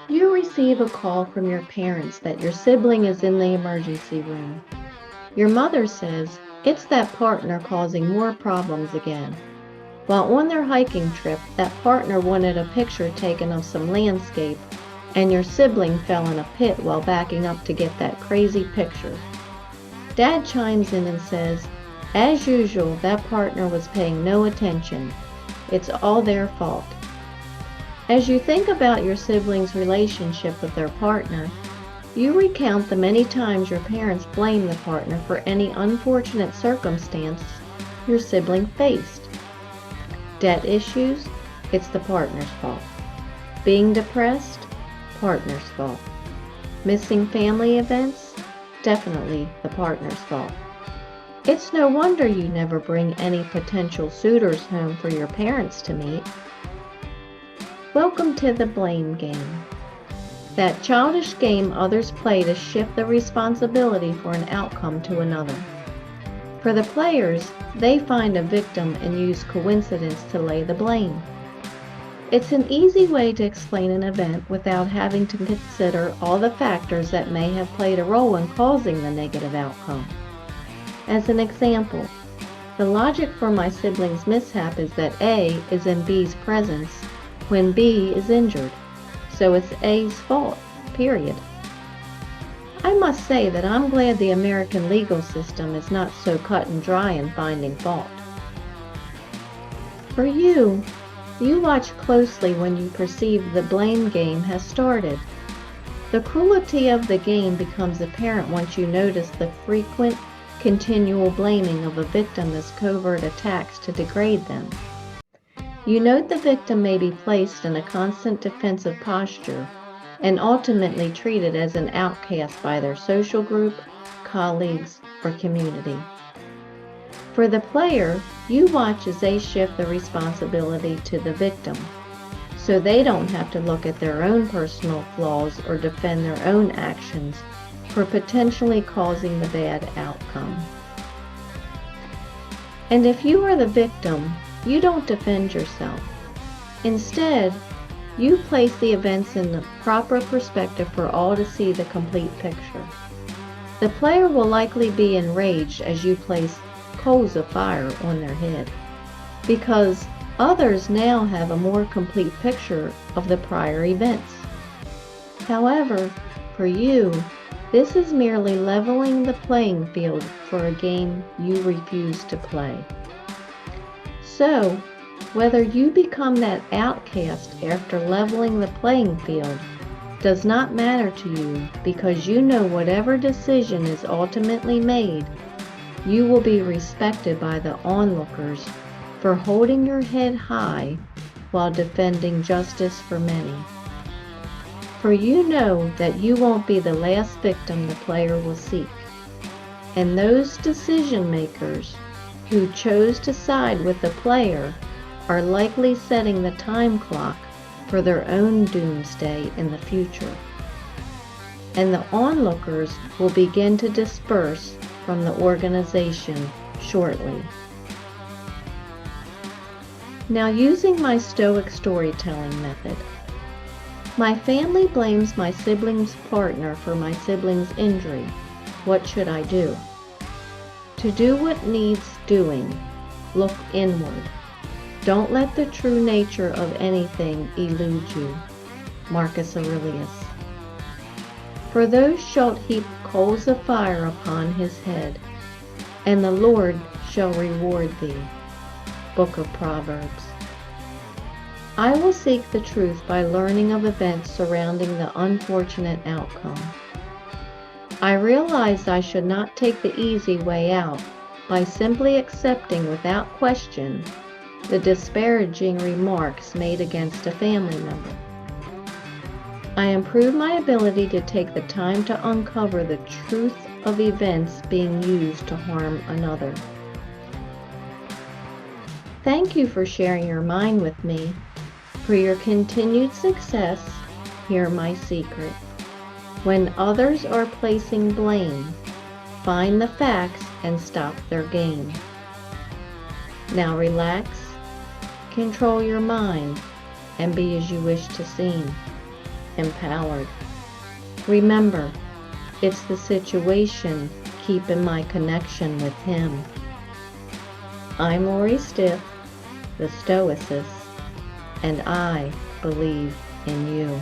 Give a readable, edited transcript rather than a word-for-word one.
You receive a call from your parents that your sibling is in the emergency room. Your mother says it's that partner causing more problems again. While on their hiking trip, that partner wanted a picture taken of some landscape, and your sibling fell in a pit while backing up to get that crazy picture. Dad chimes in and says, as usual, that partner was paying no attention. It's all their fault. As you think about your sibling's relationship with their partner, you recount the many times your parents blamed the partner for any unfortunate circumstance your sibling faced. Debt issues? It's the partner's fault. Being depressed? Partner's fault. Missing family events? Definitely the partner's fault. It's no wonder you never bring any potential suitors home for your parents to meet. Welcome to the blame game. That childish game others play to shift the responsibility for an outcome to another. For the players, they find a victim and use coincidence to lay the blame. It's an easy way to explain an event without having to consider all the factors that may have played a role in causing the negative outcome. As an example, the logic for my sibling's mishap is that A is in B's presence when B is injured, so it's A's fault, period. I must say that I'm glad the American legal system is not so cut and dry in finding fault. For you, you watch closely when you perceive the blame game has started. The cruelty of the game becomes apparent once you notice the frequent, continual blaming of a victim as covert attacks to degrade them. You note the victim may be placed in a constant defensive posture and ultimately treated as an outcast by their social group, colleagues, or community. For the player, you watch as they shift the responsibility to the victim, so they don't have to look at their own personal flaws or defend their own actions for potentially causing the bad outcome. And if you are the victim, you don't defend yourself. Instead, you place the events in the proper perspective for all to see the complete picture. The player will likely be enraged as you place coals of fire on their head, because others now have a more complete picture of the prior events. However, for you, this is merely leveling the playing field for a game you refuse to play. So, whether you become that outcast after leveling the playing field does not matter to you, because you know whatever decision is ultimately made, you will be respected by the onlookers for holding your head high while defending justice for many. For you know that you won't be the last victim the player will seek, and those decision makers who chose to side with the player are likely setting the time clock for their own doomsday in the future. And the onlookers will begin to disperse from the organization shortly. Now, using my stoic storytelling method, my family blames my sibling's partner for my sibling's injury. What should I do? To do what needs doing, look inward. Don't let the true nature of anything elude you. Marcus Aurelius. For those shalt heap coals of fire upon his head, and the Lord shall reward thee. Book of Proverbs. I will seek the truth by learning of events surrounding the unfortunate outcome. I realized I should not take the easy way out by simply accepting without question the disparaging remarks made against a family member. I improved my ability to take the time to uncover the truth of events being used to harm another. Thank you for sharing your mind with me. For your continued success, hear my secret. When others are placing blame, find the facts and stop their game. Now relax, control your mind, and be as you wish to seem. empowered. Remember, it's the situation keeping my connection with Him. I'm Lori Stiff, the Stoicist, and I believe in you.